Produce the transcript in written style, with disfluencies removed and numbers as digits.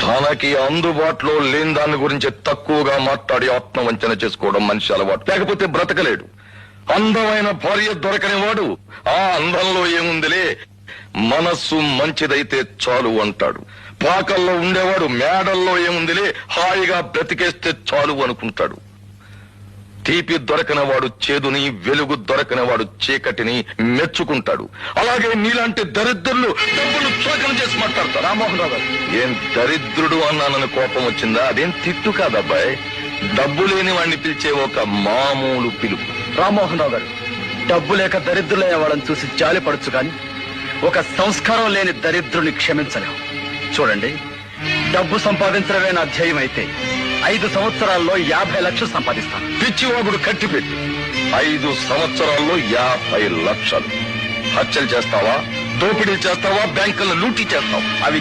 తనకి అందుబాటులో లేని దాని గురించి తక్కువగా మాట్లాడి ఆత్మవంచన చేసుకోవడం మనిషి అలవాటు, లేకపోతే బ్రతకలేడు. అందమైన భార్య దొరకని వాడు ఆ అందంలో ఏముందిలే, మనస్సు మంచిదైతే చాలు అంటాడు. పాకల్లో ఉండేవాడు మేడల్లో ఏముందిలే, హాయిగా బ్రతికేస్తే చాలు అనుకుంటాడు. తీపి దొరకనివాడు చేదుని, వెలుగు దొరకనివాడు చీకటిని మెచ్చుకుంటాడు. అలాగే నీలాంటి దరిద్రులు డబ్బులు క్షోకం చేసి మాట్లాడతారు. రామ్మోహన్ రావు గారు, ఏం దరిద్రుడు అన్నానని కోపం వచ్చిందా? అదేం తిట్టు కాదబ్బాయ్, డబ్బు లేని వాడిని పిలిచే ఒక మామూలు పిలుపు. రామ్మోహన్ రావు గారు, డబ్బు లేక దరిద్రులైన వాళ్ళని చూసి జాలి పడచ్చు కానీ ఒక సంస్కారం లేని దరిద్రుని క్షమించలేం. చూడండి, డబ్బు సంపాదించడమే నా ధ్యేయం అయితే 5 సంవత్సరాల్లో 50 లక్షలు సంపాదిస్తాను. పిచ్చివాగుడు కట్టిపెట్టి 5 సంవత్సరాల్లో 50 లక్షలు. హత్యలు చేస్తావా, దోపిడీ చేస్తావా, బ్యాంకులను లూటీ చేస్తావా? అవి